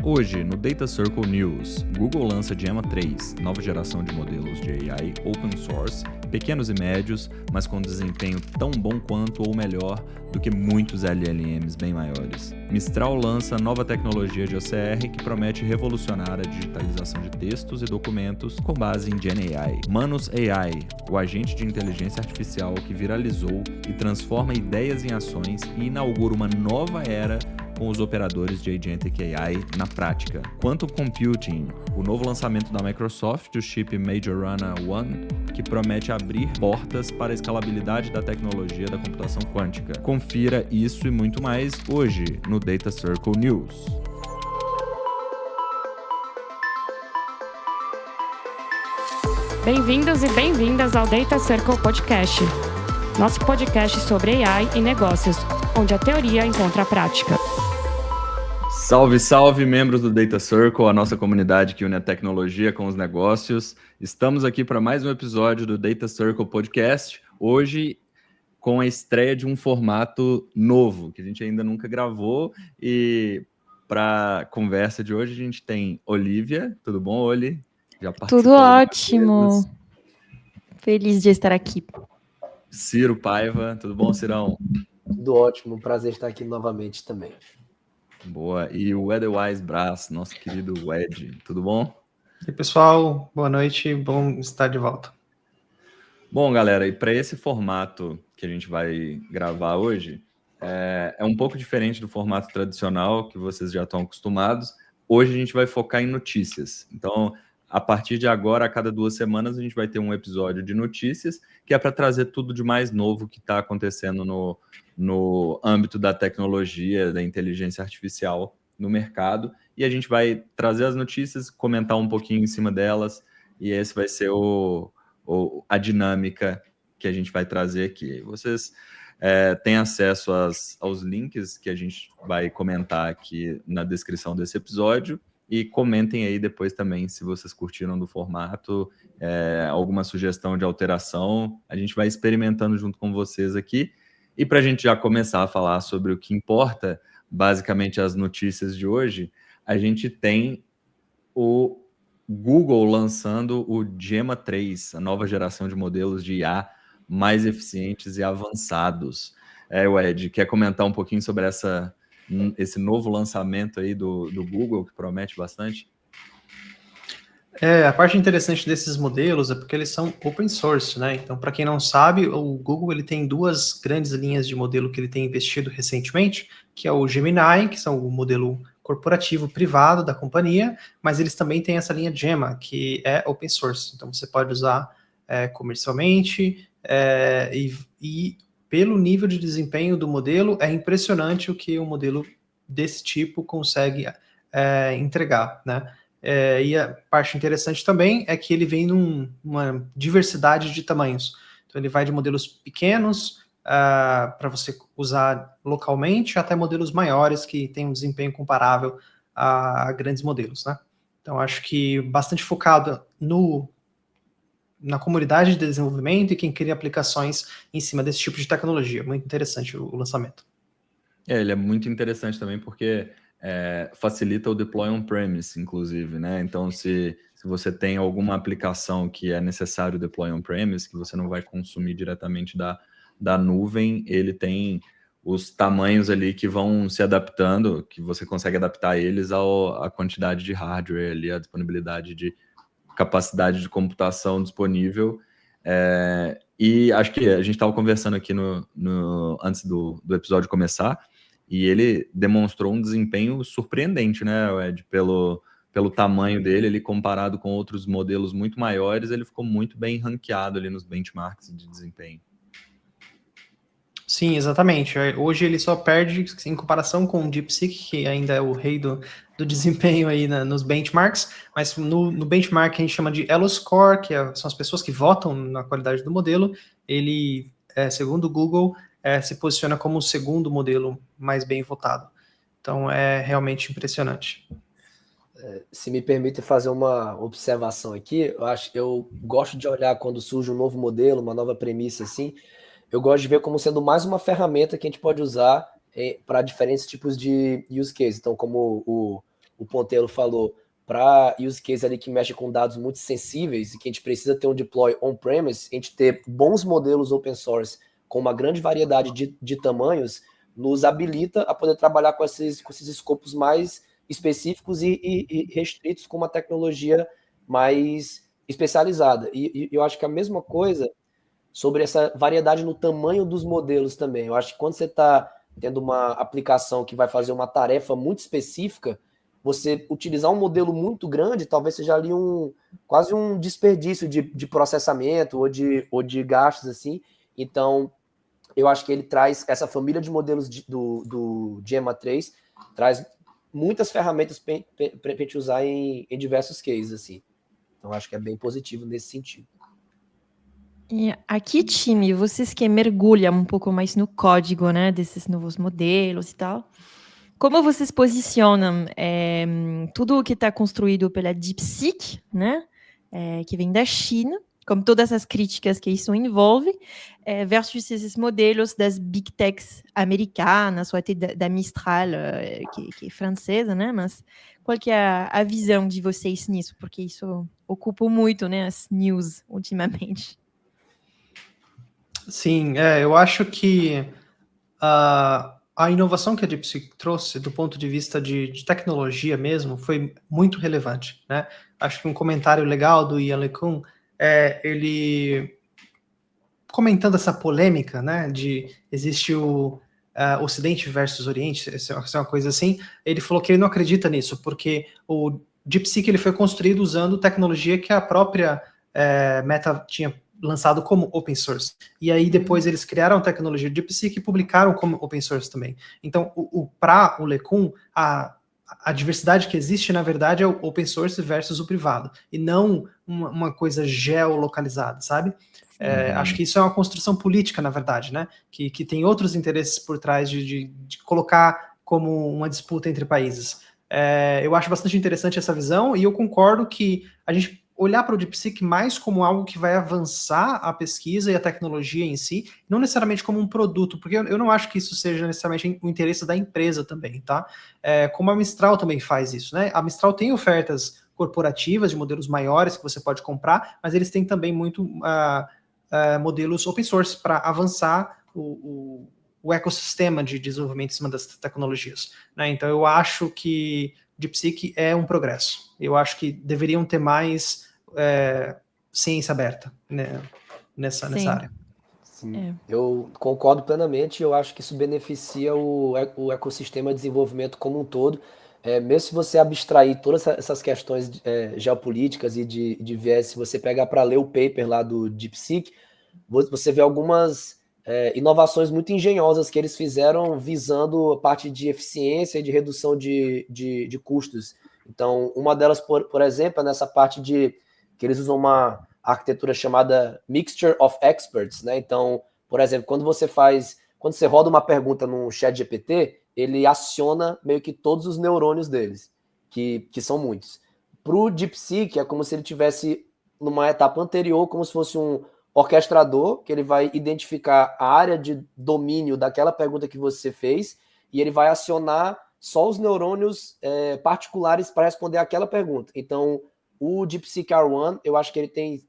Hoje, no Data Circle News, Google lança Gemma 3, nova geração de modelos de AI open source, pequenos e médios, mas com desempenho tão bom quanto ou melhor do que muitos LLMs bem maiores. Mistral lança nova tecnologia de OCR que promete revolucionar a digitalização de textos e documentos com base em GenAI. Manus AI, o agente de inteligência artificial que viralizou e transforma ideias em ações e inaugura uma nova era com os operadores de Agentic AI na prática. Quantum Computing, o novo lançamento da Microsoft, o chip Majorana One, que promete abrir portas para a escalabilidade da tecnologia da computação quântica. Confira isso e muito mais hoje no Data Circle News. Bem-vindos e bem-vindas ao Data Circle Podcast, nosso podcast sobre AI e negócios, onde a teoria encontra a prática. Salve, salve, membros do Data Circle, a nossa comunidade que une a tecnologia com os negócios. Estamos aqui para mais um episódio do Data Circle Podcast, hoje com a estreia de um formato novo, que a gente ainda nunca gravou. E para a conversa de hoje a gente tem Olivia. Tudo bom, Oli? Já tudo ótimo. Feliz de estar aqui. Ciro Paiva. Tudo bom, Cirão? Tudo ótimo. Prazer estar aqui novamente também. Boa. E o Edwise Brás, nosso querido Ed. Tudo bom? E aí, pessoal, boa noite, bom estar de volta. Bom, galera, e para esse formato que a gente vai gravar hoje, é um pouco diferente do formato tradicional que vocês já estão acostumados. Hoje a gente vai focar em notícias. Então, a partir de agora, a cada 2 semanas, a gente vai ter um episódio de notícias, que é para trazer tudo de mais novo que está acontecendo no âmbito da tecnologia, da inteligência artificial no mercado. E a gente vai trazer as notícias, comentar um pouquinho em cima delas, e esse vai ser a dinâmica que a gente vai trazer aqui. Vocês têm acesso aos links que a gente vai comentar aqui na descrição desse episódio, e comentem aí depois também se vocês curtiram do formato, alguma sugestão de alteração. A gente vai experimentando junto com vocês aqui. E para a gente já começar a falar sobre o que importa, basicamente as notícias de hoje, a gente tem o Google lançando o Gemma 3, a nova geração de modelos de IA mais eficientes e avançados. Ed, quer comentar um pouquinho sobre esse novo lançamento aí do Google, que promete bastante? A parte interessante desses modelos é porque eles são open source, né? Então, para quem não sabe, o Google ele tem 2 grandes linhas de modelo que ele tem investido recentemente, que é o Gemini, que são o modelo corporativo privado da companhia, mas eles também têm essa linha Gemma, que é open source. Então, você pode usar comercialmente e pelo nível de desempenho do modelo, é impressionante o que um modelo desse tipo consegue entregar, né? E a parte interessante também é que ele vem numa diversidade de tamanhos. Então, ele vai de modelos pequenos para você usar localmente até modelos maiores que têm um desempenho comparável a grandes modelos, né? Então, acho que bastante focado na comunidade de desenvolvimento e quem cria aplicações em cima desse tipo de tecnologia. Muito interessante o lançamento. Ele é muito interessante também porque facilita o deploy on-premise, inclusive, né? Então, se você tem alguma aplicação que é necessário deploy on-premise, que você não vai consumir diretamente da nuvem, ele tem os tamanhos ali que vão se adaptando, que você consegue adaptar eles à quantidade de hardware ali, a disponibilidade de capacidade de computação disponível. E acho que a gente estava conversando aqui antes do episódio começar, e ele demonstrou um desempenho surpreendente, né, Ed? Pelo tamanho dele, ele comparado com outros modelos muito maiores, ele ficou muito bem ranqueado ali nos benchmarks de desempenho. Sim, exatamente. Hoje ele só perde em comparação com o DeepSeek, que ainda é o rei do desempenho aí nos benchmarks, mas no benchmark que a gente chama de Elo Score, que são as pessoas que votam na qualidade do modelo, ele, segundo o Google, se posiciona como o segundo modelo mais bem votado. Então, é realmente impressionante. Se me permite fazer uma observação aqui, eu gosto de olhar quando surge um novo modelo, uma nova premissa assim, eu gosto de ver como sendo mais uma ferramenta que a gente pode usar para diferentes tipos de use case. Então, como o Ponteiro falou, para use case ali que mexe com dados muito sensíveis e que a gente precisa ter um deploy on-premise, a gente ter bons modelos open source com uma grande variedade de tamanhos, nos habilita a poder trabalhar com esses escopos mais específicos e restritos com uma tecnologia mais especializada. E eu acho que a mesma coisa sobre essa variedade no tamanho dos modelos também. Eu acho que quando você está tendo uma aplicação que vai fazer uma tarefa muito específica, você utilizar um modelo muito grande talvez seja ali quase um desperdício de processamento ou de gastos assim. Então, eu acho que ele traz essa família de modelos do Gemma 3, traz muitas ferramentas para a gente usar em diversos cases, assim. Então, acho que é bem positivo nesse sentido. E aqui, time, vocês que mergulham um pouco mais no código, né, desses novos modelos e tal, como vocês posicionam tudo o que está construído pela DeepSeek, né, que vem da China, com todas as críticas que isso envolve, versus esses modelos das big techs americanas, ou até da Mistral, que é francesa, né, mas qual que é a visão de vocês nisso? Porque isso ocupa muito, né, as news ultimamente. Sim, eu acho que a inovação que a DeepSeek trouxe do ponto de vista de tecnologia mesmo foi muito relevante, né? Acho que um comentário legal do Ian LeCun ele comentando essa polêmica, né, de existe o Ocidente versus Oriente, essa é uma coisa assim, ele falou que ele não acredita nisso, porque o DeepSeek ele foi construído usando tecnologia que a própria Meta tinha lançado como open source. E aí depois eles criaram a tecnologia de DeepSeek e publicaram como open source também. Então, para o LeCun, a diversidade que existe, na verdade, é o open source versus o privado, e não uma coisa geolocalizada, sabe? Acho que isso é uma construção política, na verdade, né? Que tem outros interesses por trás de colocar como uma disputa entre países. Eu acho bastante interessante essa visão, e eu concordo que a gente olhar para o DeepSeek mais como algo que vai avançar a pesquisa e a tecnologia em si, não necessariamente como um produto, porque eu não acho que isso seja necessariamente o interesse da empresa também, tá? Como a Mistral também faz isso, né? A Mistral tem ofertas corporativas de modelos maiores que você pode comprar, mas eles têm também muito modelos open source para avançar o ecossistema de desenvolvimento em cima das tecnologias, né? Então eu acho que DeepSeek é um progresso. Eu acho que deveriam ter mais ciência aberta, né, nessa área. Sim, eu concordo plenamente. Eu acho que isso beneficia o ecossistema de desenvolvimento como um todo. Mesmo se você abstrair todas essas questões geopolíticas e de viés, se você pegar para ler o paper lá do DeepSeek, você vê algumas inovações muito engenhosas que eles fizeram visando a parte de eficiência e de redução de custos. Então, uma delas, por exemplo, é nessa parte que eles usam uma arquitetura chamada Mixture of Experts, né? Então, por exemplo, quando você roda uma pergunta no ChatGPT, ele aciona meio que todos os neurônios deles, que são muitos. Para o DeepSeek, é como se ele tivesse numa etapa anterior, como se fosse um orquestrador, que ele vai identificar a área de domínio daquela pergunta que você fez, e ele vai acionar só os neurônios particulares para responder aquela pergunta. Então, o DeepSeek R1, eu acho que ele tem,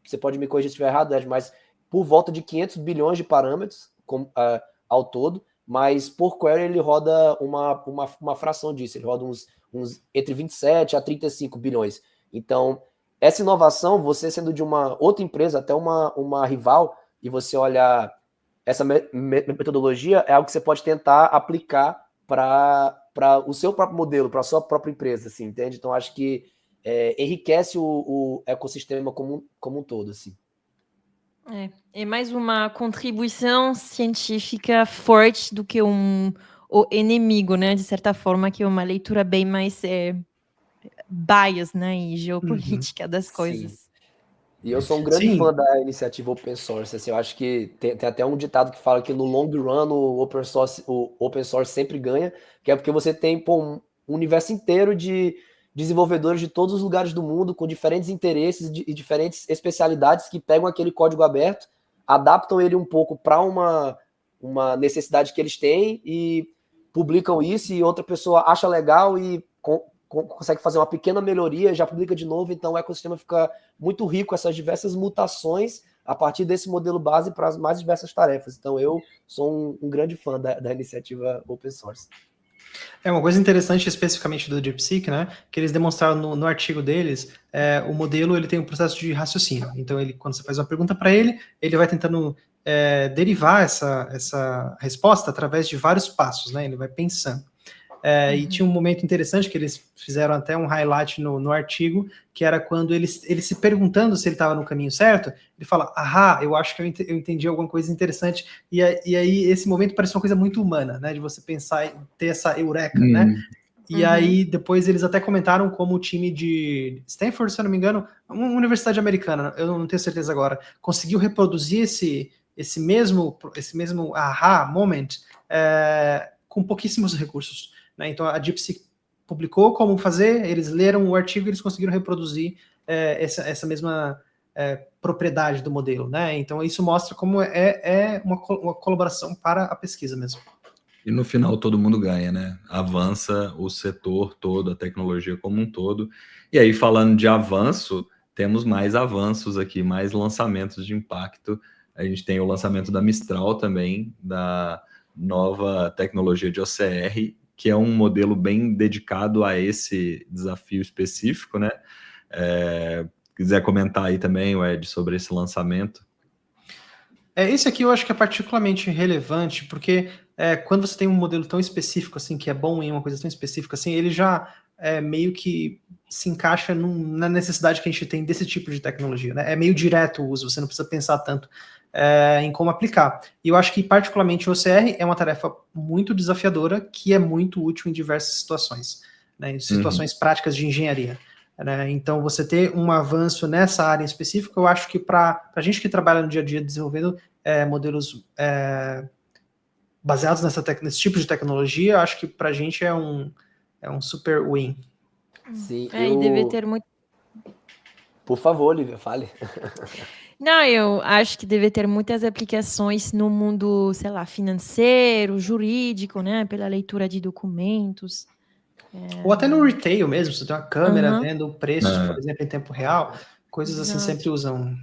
você pode me corrigir se estiver errado, mas por volta de 500 bilhões de parâmetros ao todo, mas por query ele roda uma fração disso, ele roda uns entre 27 a 35 bilhões. Então, essa inovação, você sendo de uma outra empresa, até uma rival, e você olhar essa metodologia, é algo que você pode tentar aplicar para o seu próprio modelo, para a sua própria empresa, assim, entende? Então, acho que enriquece o ecossistema como um todo, assim. É mais uma contribuição científica forte do que o inimigo, né? De certa forma, que é uma leitura bem mais bias, né? E geopolítica das coisas. Sim. E eu sou um grande fã da iniciativa open source. Assim, eu acho que tem até um ditado que fala que no long run o open source sempre ganha, que é porque você tem um universo inteiro de desenvolvedores de todos os lugares do mundo, com diferentes interesses e diferentes especialidades, que pegam aquele código aberto, adaptam ele um pouco para uma necessidade que eles têm e publicam isso, e outra pessoa acha legal e consegue fazer uma pequena melhoria, já publica de novo, então o ecossistema fica muito rico com essas diversas mutações a partir desse modelo base para as mais diversas tarefas. Então eu sou um grande fã da iniciativa open source. Uma coisa interessante especificamente do DeepSeek, né, que eles demonstraram no artigo deles, o modelo ele tem um processo de raciocínio. Então, quando você faz uma pergunta para ele vai tentando derivar essa resposta através de vários passos, né, ele vai pensando. E tinha um momento interessante que eles fizeram até um highlight no artigo, que era quando ele se perguntando se ele estava no caminho certo, ele fala, eu acho que eu entendi alguma coisa interessante, e aí esse momento parece uma coisa muito humana, né, de você pensar e ter essa eureka, né? E aí depois eles até comentaram como o time de Stanford, se eu não me engano, uma universidade americana, eu não tenho certeza agora, conseguiu reproduzir esse mesmo moment com pouquíssimos recursos. Né? Então a DeepSeek publicou como fazer, eles leram o artigo e eles conseguiram reproduzir essa mesma propriedade do modelo. Né? Então isso mostra como é uma colaboração para a pesquisa mesmo. E no final todo mundo ganha, né? Avança o setor todo, a tecnologia como um todo. E aí, falando de avanço, temos mais avanços aqui, mais lançamentos de impacto. A gente tem o lançamento da Mistral também, da nova tecnologia de OCR, que é um modelo bem dedicado a esse desafio específico, né? Quiser comentar aí também, Ed, sobre esse lançamento. Esse aqui eu acho que é particularmente relevante, porque quando você tem um modelo tão específico assim, que é bom em uma coisa tão específica assim, ele já meio que se encaixa na necessidade que a gente tem desse tipo de tecnologia, né? É meio direto o uso, você não precisa pensar tanto em como aplicar. E eu acho que particularmente o OCR é uma tarefa muito desafiadora, que é muito útil em diversas situações, né? Em situações práticas de engenharia. Né? Então, você ter um avanço nessa área específica, eu acho que para a gente que trabalha no dia a dia desenvolvendo modelos baseados nesse tipo de tecnologia, eu acho que para a gente é um super win. Sim, E deve ter muito... Por favor, Olivia, fale. Não, eu acho que deve ter muitas aplicações no mundo, sei lá, financeiro, jurídico, né? Pela leitura de documentos. Ou até no retail mesmo, você tem uma câmera vendo preços, por exemplo, em tempo real, coisas assim sempre usam.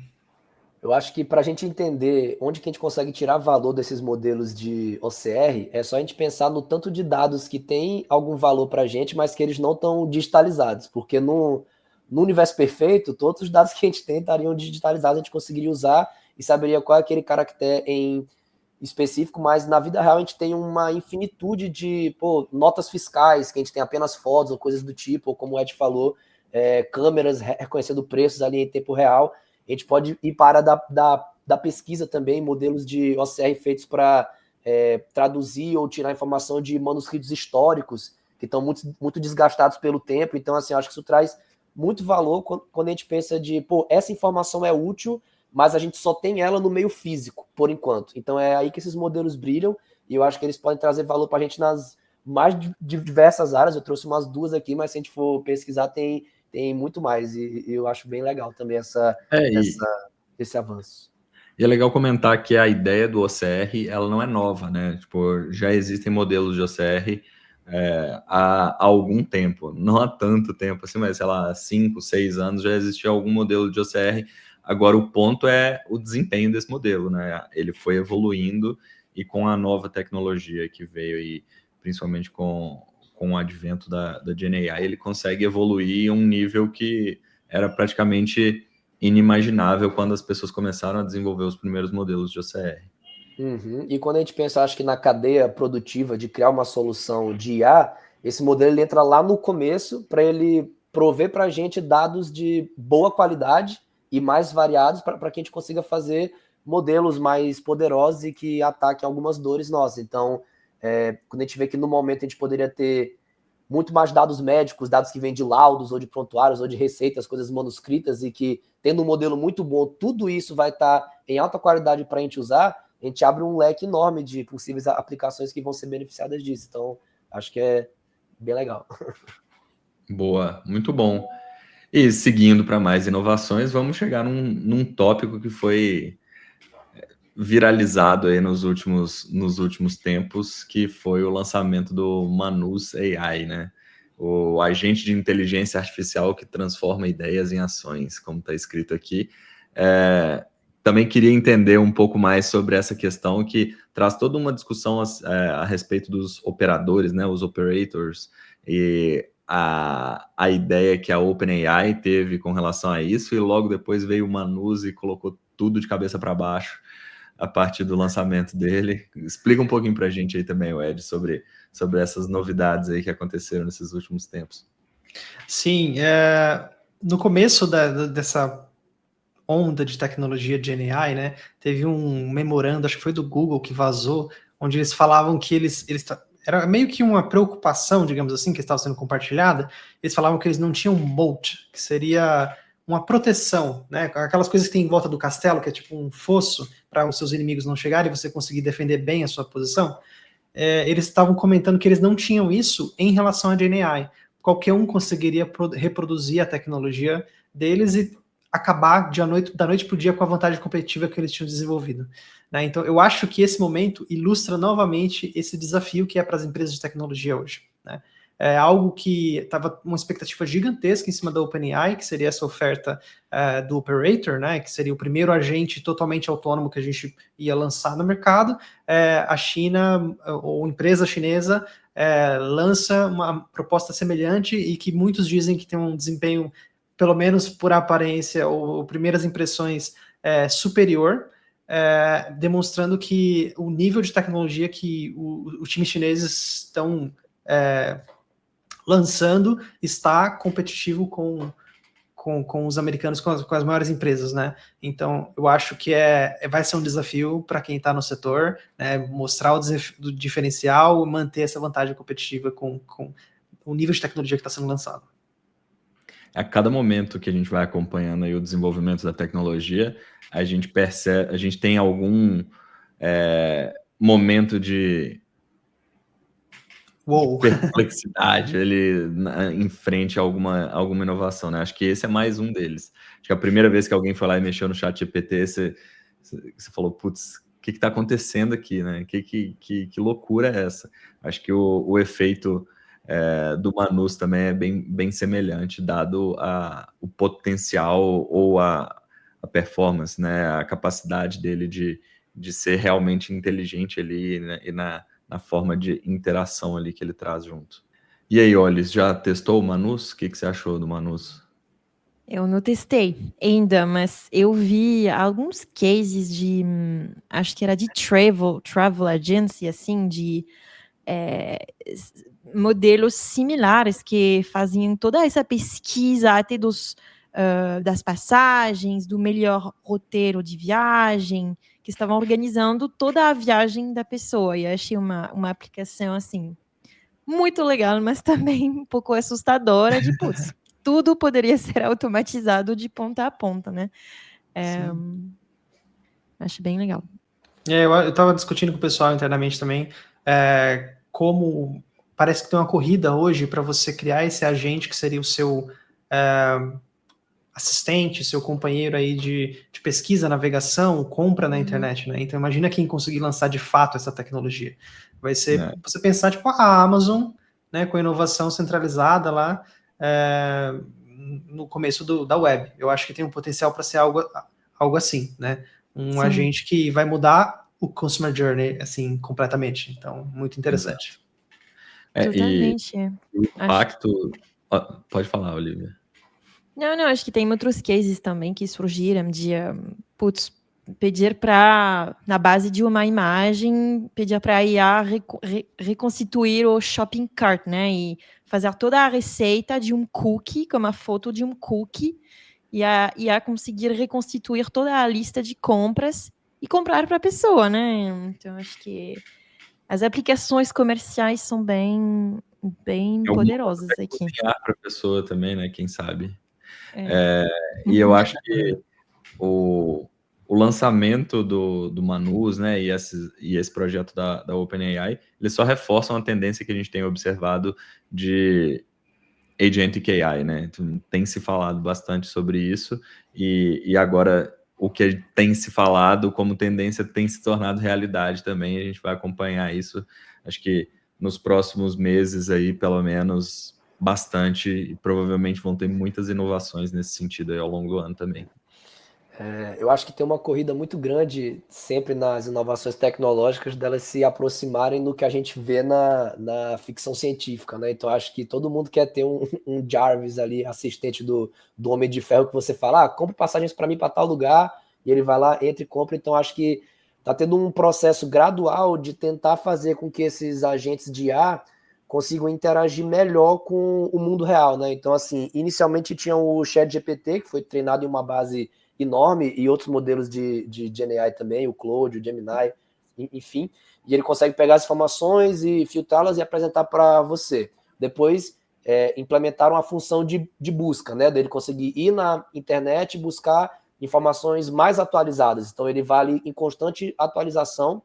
Eu acho que para a gente entender onde que a gente consegue tirar valor desses modelos de OCR, é só a gente pensar no tanto de dados que tem algum valor para a gente, mas que eles não estão digitalizados, porque no universo perfeito, todos os dados que a gente tem estariam digitalizados, a gente conseguiria usar e saberia qual é aquele caractere em específico, mas na vida real a gente tem uma infinitude de notas fiscais, que a gente tem apenas fotos ou coisas do tipo, ou como o Ed falou, câmeras reconhecendo preços ali em tempo real. A gente pode ir para da pesquisa também, modelos de OCR feitos para traduzir ou tirar informação de manuscritos históricos, que estão muito desgastados pelo tempo. Então, assim, eu acho que isso traz muito valor quando a gente pensa de, essa informação é útil, mas a gente só tem ela no meio físico, por enquanto. Então é aí que esses modelos brilham, e eu acho que eles podem trazer valor para a gente nas mais diversas áreas. Eu trouxe umas 2 aqui, mas se a gente for pesquisar, tem muito mais, e eu acho bem legal também esse avanço. E é legal comentar que a ideia do OCR, ela não é nova, né? Tipo, já existem modelos de OCR há algum tempo, não há tanto tempo assim, mas sei lá, 5, 6 anos já existia algum modelo de OCR. Agora o ponto é o desempenho desse modelo, né? Ele foi evoluindo, e com a nova tecnologia que veio aí, principalmente com o advento da GenAI, ele consegue evoluir a um nível que era praticamente inimaginável quando as pessoas começaram a desenvolver os primeiros modelos de OCR. E quando a gente pensa, acho que na cadeia produtiva de criar uma solução de IA, esse modelo ele entra lá no começo para ele prover para a gente dados de boa qualidade e mais variados para que a gente consiga fazer modelos mais poderosos e que ataquem algumas dores nossas. Então, quando a gente vê que no momento a gente poderia ter muito mais dados médicos, dados que vêm de laudos ou de prontuários ou de receitas, coisas manuscritas, e que tendo um modelo muito bom, tudo isso vai estar em alta qualidade para a gente usar, a gente abre um leque enorme de possíveis aplicações que vão ser beneficiadas disso. Então, acho que é bem legal. Boa, muito bom. E seguindo para mais inovações, vamos chegar num tópico que foi viralizado aí nos últimos tempos, que foi o lançamento do Manus AI, né? o agente de inteligência artificial que transforma ideias em ações, como está escrito aqui. Também queria entender um pouco mais sobre essa questão que traz toda uma discussão a respeito dos operadores, né, os operators, e a ideia que a OpenAI teve com relação a isso, e logo depois veio o Manus e colocou tudo de cabeça para baixo a partir do lançamento dele. Explica um pouquinho para a gente aí também, Ed, sobre essas novidades aí que aconteceram nesses últimos tempos. Sim, no começo dessa onda de tecnologia de GenAI, né, teve um memorando, acho que foi do Google, que vazou, onde eles falavam que era meio que uma preocupação, digamos assim, que estava sendo compartilhada. Eles falavam que eles não tinham moat, que seria uma proteção, né, aquelas coisas que tem em volta do castelo, que é tipo um fosso para os seus inimigos não chegarem e você conseguir defender bem a sua posição. Eles estavam comentando que eles não tinham isso em relação a GenAI. Qualquer um conseguiria reproduzir a tecnologia deles e acabar da noite para o dia com a vantagem competitiva que eles tinham desenvolvido. Né? Então, eu acho que esse momento ilustra novamente esse desafio que é para as empresas de tecnologia hoje. Né? É algo que estava uma expectativa gigantesca em cima da OpenAI, que seria essa oferta do Operator, né? Que seria o primeiro agente totalmente autônomo que a gente ia lançar no mercado. A China, ou empresa chinesa, lança uma proposta semelhante e que muitos dizem que tem um desempenho, pelo menos por aparência ou primeiras impressões, superior, demonstrando que o nível de tecnologia que os times chineses estão lançando está competitivo com os americanos, com as maiores empresas, né? Então, eu acho que vai ser um desafio para quem está no setor, né? Mostrar o diferencial, manter essa vantagem competitiva com o nível de tecnologia que está sendo lançado. A cada momento que a gente vai acompanhando aí o desenvolvimento da tecnologia, a gente percebe, a gente tem algum momento de perplexidade ali em frente a alguma inovação, né? Acho que esse é mais um deles. Acho que a primeira vez que alguém foi lá e mexeu no ChatGPT, você falou, putz, o que está acontecendo aqui, né? Que loucura é essa? Acho que o efeito do Manus também é bem semelhante, dado o potencial ou a performance, né? A capacidade dele de ser realmente inteligente ali, né? E na forma de interação ali que ele traz junto. E aí, Olis, já testou o Manus? O que você achou do Manus? Eu não testei ainda, mas eu vi alguns cases de, acho que era de travel agency, assim, de modelos similares que faziam toda essa pesquisa até das passagens, do melhor roteiro de viagem, que estavam organizando toda a viagem da pessoa. E eu achei uma aplicação, assim, muito legal, mas também um pouco assustadora, de, putz, tudo poderia ser automatizado de ponta a ponta, né? Acho bem legal. Eu estava discutindo com o pessoal internamente também, como parece que tem uma corrida hoje para você criar esse agente que seria o seu assistente, seu companheiro aí de pesquisa, navegação, compra na internet, né? Então imagina quem conseguir lançar de fato essa tecnologia. Vai ser você pensar tipo a Amazon, né, com a inovação centralizada lá no começo da web. Eu acho que tem um potencial para ser algo assim, né? Um agente que vai mudar o customer journey assim completamente. Então, muito interessante. Totalmente. O impacto... Pode falar, Olivia. Não, acho que tem outros cases também que surgiram de, pedir para, na base de uma imagem, pedir para a IA reconstituir o shopping cart, né? E fazer toda a receita de um cookie, com uma foto de um cookie, e a IA conseguir reconstituir toda a lista de compras e comprar para a pessoa, né? Então, acho que as aplicações comerciais são bem poderosas aqui. Cozinhar para a pessoa também, né? Quem sabe. E eu acho que o lançamento do Manus, né, e esse projeto da OpenAI, eles só reforçam a tendência que a gente tem observado de Agentic AI, né? Tem se falado bastante sobre isso, e agora o que tem se falado como tendência tem se tornado realidade também. A gente vai acompanhar isso, acho que nos próximos meses aí, pelo menos, bastante e provavelmente vão ter muitas inovações nesse sentido aí ao longo do ano também. Eu acho que tem uma corrida muito grande sempre nas inovações tecnológicas delas se aproximarem do que a gente vê na ficção científica, né? Então acho que todo mundo quer ter um Jarvis ali, assistente do Homem de Ferro, que você fala, compra passagens para mim para tal lugar, e ele vai lá, entra e compra. Então acho que está tendo um processo gradual de tentar fazer com que esses agentes de IA consigam interagir melhor com o mundo real, né? Então assim, inicialmente tinha o ChatGPT, que foi treinado em uma base enorme, e outros modelos de GenAI também, o Claude, o Gemini, enfim, e ele consegue pegar as informações e filtrá-las e apresentar para você. Depois, implementaram a função de busca, né, dele conseguir ir na internet e buscar informações mais atualizadas. Então, ele vai ali em constante atualização.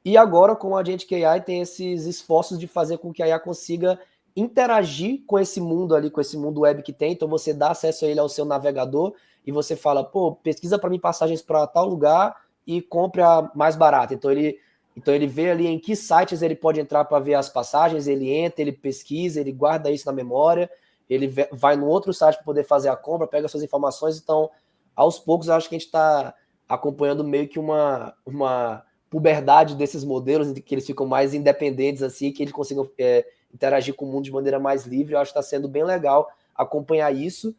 E agora, com o Agentic AI, tem esses esforços de fazer com que a IA consiga interagir com esse mundo ali, com esse mundo web que tem. Então, você dá acesso a ele ao seu navegador e você fala, pesquisa para mim passagens para tal lugar e compre a mais barata. Então ele vê ali em que sites ele pode entrar para ver as passagens, ele entra, ele pesquisa, ele guarda isso na memória, ele vai no outro site para poder fazer a compra, pega suas informações. Então, aos poucos, eu acho que a gente está acompanhando meio que uma puberdade desses modelos, que eles ficam mais independentes, assim, que eles consigam interagir com o mundo de maneira mais livre. Eu acho que está sendo bem legal acompanhar isso.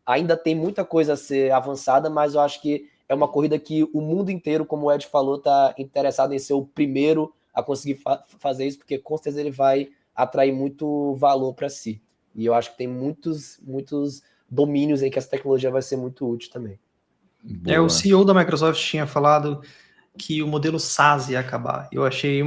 Ainda tem muita coisa a ser avançada, mas eu acho que é uma corrida que o mundo inteiro, como o Ed falou, está interessado em ser o primeiro a conseguir fazer isso, porque com certeza ele vai atrair muito valor para si. E eu acho que tem muitos domínios em que essa tecnologia vai ser muito útil também. O CEO da Microsoft tinha falado que o modelo SaaS ia acabar. Eu achei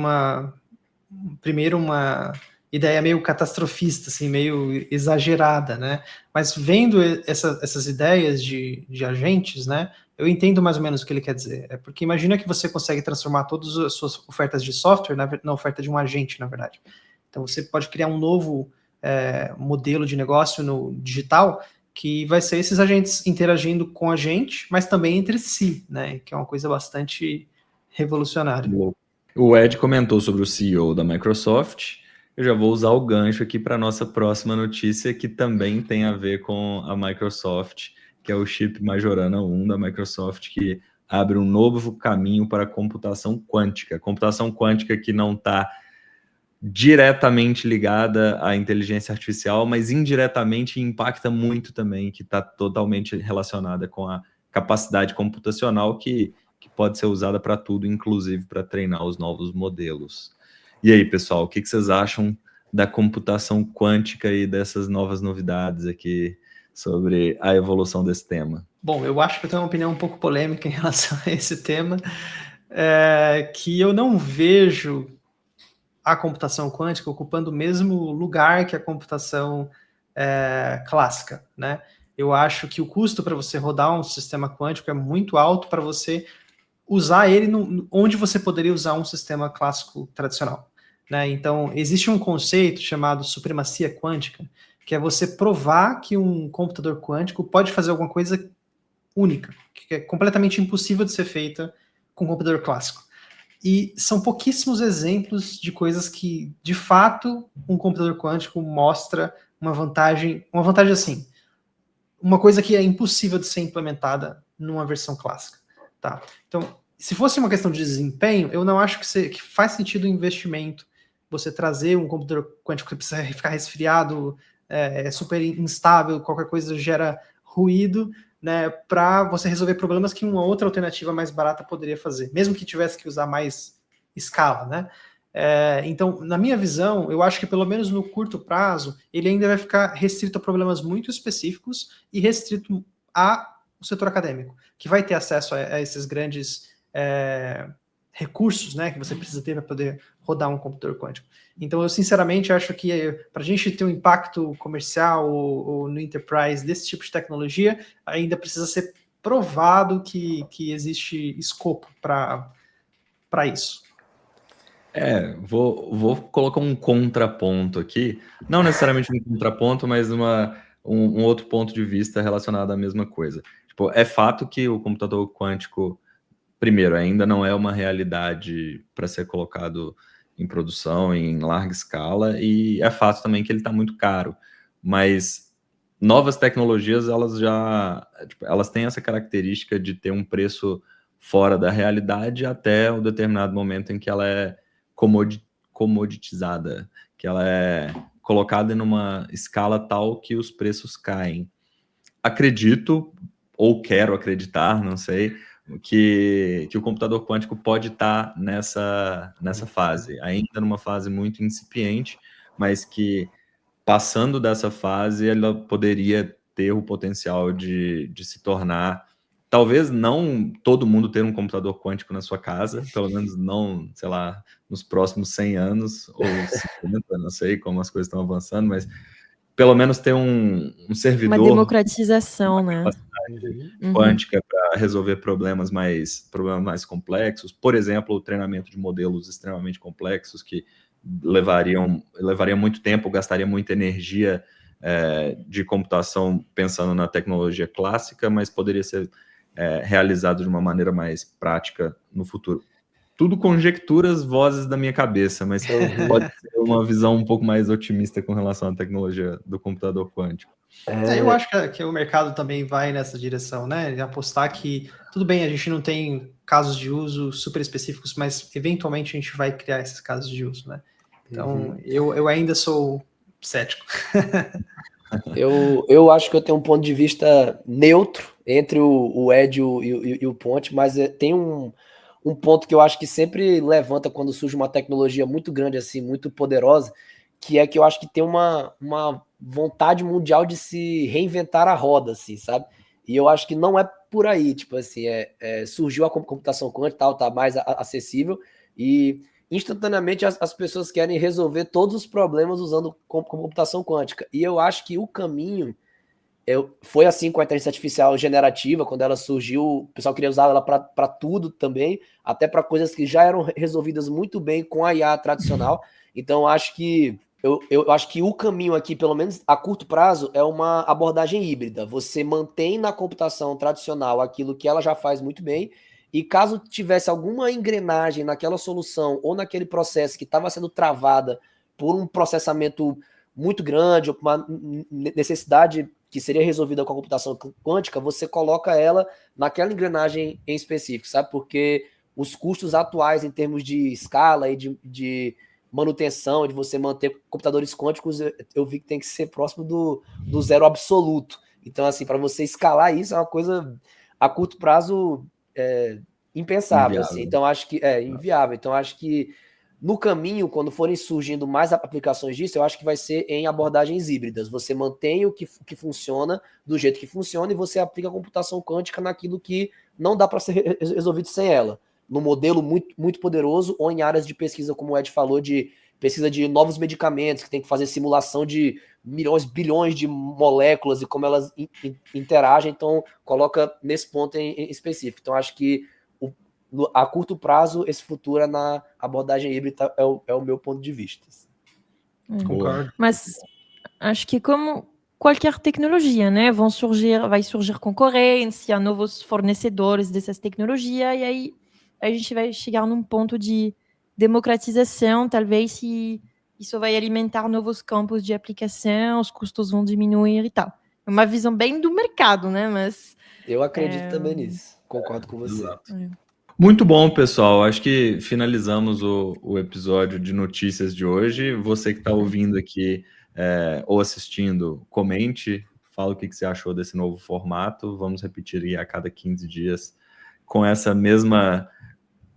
primeiro uma ideia meio catastrofista, assim, meio exagerada, né? Mas vendo essas ideias de agentes, né, eu entendo mais ou menos o que ele quer dizer. É porque imagina que você consegue transformar todas as suas ofertas de software na oferta de um agente, na verdade. Então você pode criar um novo modelo de negócio no digital que vai ser esses agentes interagindo com a gente, mas também entre si, né? Que é uma coisa bastante revolucionária. O Ed comentou sobre o CEO da Microsoft. Eu já vou usar o gancho aqui para a nossa próxima notícia, que também tem a ver com a Microsoft, que é o chip Majorana 1 da Microsoft, que abre um novo caminho para a computação quântica. Computação quântica que não está diretamente ligada à inteligência artificial, mas indiretamente impacta muito também, que está totalmente relacionada com a capacidade computacional que pode ser usada para tudo, inclusive para treinar os novos modelos. E aí, pessoal, o que vocês acham da computação quântica e dessas novas novidades aqui sobre a evolução desse tema? Bom, eu acho que eu tenho uma opinião um pouco polêmica em relação a esse tema, que eu não vejo a computação quântica ocupando o mesmo lugar que a computação clássica, né? Eu acho que o custo para você rodar um sistema quântico é muito alto para você usar ele onde você poderia usar um sistema clássico tradicional, né? Então, existe um conceito chamado supremacia quântica, que é você provar que um computador quântico pode fazer alguma coisa única, que é completamente impossível de ser feita com um computador clássico. E são pouquíssimos exemplos de coisas que, de fato, um computador quântico mostra uma vantagem assim, uma coisa que é impossível de ser implementada numa versão clássica. Tá. Então, se fosse uma questão de desempenho, eu não acho que faz sentido o investimento, você trazer um computador quântico que precisa ficar resfriado, é super instável, qualquer coisa gera ruído, né, para você resolver problemas que uma outra alternativa mais barata poderia fazer, mesmo que tivesse que usar mais escala, né? Então, na minha visão, eu acho que pelo menos no curto prazo, ele ainda vai ficar restrito a problemas muito específicos e restrito ao setor acadêmico, que vai ter acesso a esses grandes recursos, né, que você precisa ter para poder rodar um computador quântico. Então, eu sinceramente acho que para a gente ter um impacto comercial ou no enterprise desse tipo de tecnologia, ainda precisa ser provado que existe escopo para isso. Vou colocar um contraponto aqui, não necessariamente um contraponto, mas um outro ponto de vista relacionado à mesma coisa. Tipo, é fato que o computador quântico, primeiro, ainda não é uma realidade para ser colocado em produção, em larga escala, e é fato também que ele está muito caro. Mas novas tecnologias, elas têm essa característica de ter um preço fora da realidade até um determinado momento em que ela é comoditizada, que ela é colocada em uma escala tal que os preços caem. Acredito, ou quero acreditar, não sei, que o computador quântico pode estar nessa fase, ainda numa fase muito incipiente, mas que passando dessa fase, ela poderia ter o potencial de se tornar, talvez não todo mundo ter um computador quântico na sua casa, pelo menos não, sei lá, nos próximos 100 anos, ou 50, não sei como as coisas estão avançando, mas pelo menos ter um servidor... Uma democratização, né? quântica para resolver problemas mais complexos, por exemplo, o treinamento de modelos extremamente complexos que levaria muito tempo, gastaria muita energia de computação pensando na tecnologia clássica, mas poderia ser realizado de uma maneira mais prática no futuro. Tudo conjecturas, vozes da minha cabeça, mas pode ser uma visão um pouco mais otimista com relação à tecnologia do computador quântico. Eu acho que o mercado também vai nessa direção, né? De apostar que, tudo bem, a gente não tem casos de uso super específicos, mas eventualmente a gente vai criar esses casos de uso, né? Então, eu ainda sou cético. Eu acho que eu tenho um ponto de vista neutro entre o Ed e o Ponte, mas tem um ponto que eu acho que sempre levanta quando surge uma tecnologia muito grande, assim, muito poderosa, que é que eu acho que tem uma vontade mundial de se reinventar a roda, assim, sabe? E eu acho que não é por aí, tipo assim, surgiu a computação quântica, tal, tá mais acessível, e instantaneamente as pessoas querem resolver todos os problemas usando computação quântica. E eu acho que o caminho foi assim com a inteligência artificial generativa, quando ela surgiu, o pessoal queria usar ela para tudo também, até para coisas que já eram resolvidas muito bem com a IA tradicional. Então, eu acho que o caminho aqui, pelo menos a curto prazo, é uma abordagem híbrida. Você mantém na computação tradicional aquilo que ela já faz muito bem, e caso tivesse alguma engrenagem naquela solução ou naquele processo que estava sendo travada por um processamento muito grande, ou por uma necessidade que seria resolvida com a computação quântica, você coloca ela naquela engrenagem em específico, sabe? Porque os custos atuais em termos de escala e de manutenção, de você manter computadores quânticos, eu vi que tem que ser próximo do zero absoluto. Então, assim, para você escalar isso é uma coisa a curto prazo impensável, assim. Então, acho que é inviável. Então, acho que no caminho, quando forem surgindo mais aplicações disso, eu acho que vai ser em abordagens híbridas. Você mantém o que funciona do jeito que funciona e você aplica a computação quântica naquilo que não dá para ser resolvido sem ela. No modelo muito, muito poderoso ou em áreas de pesquisa, como o Ed falou, de pesquisa de novos medicamentos, que tem que fazer simulação de milhões, bilhões de moléculas e como elas interagem. Então, coloca nesse ponto em específico. Então, acho que a curto prazo, esse futuro na abordagem híbrida é o meu ponto de vista. Concordo. Mas acho que como qualquer tecnologia, né, vai surgir concorrência, novos fornecedores dessas tecnologias, e aí a gente vai chegar num ponto de democratização, talvez, e isso vai alimentar novos campos de aplicação, os custos vão diminuir e tal. É uma visão bem do mercado, né, mas... Eu acredito também nisso, concordo com você. Muito bom, pessoal. Acho que finalizamos o episódio de notícias de hoje. Você que está ouvindo aqui ou assistindo, comente, fala o que você achou desse novo formato. Vamos repetir aí a cada 15 dias com essa mesma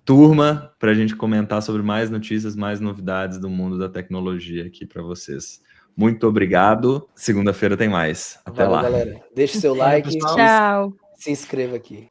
turma para a gente comentar sobre mais notícias, mais novidades do mundo da tecnologia aqui para vocês. Muito obrigado. Segunda-feira tem mais. Até lá. Galera. Deixe seu like. Tchau. Se inscreva aqui.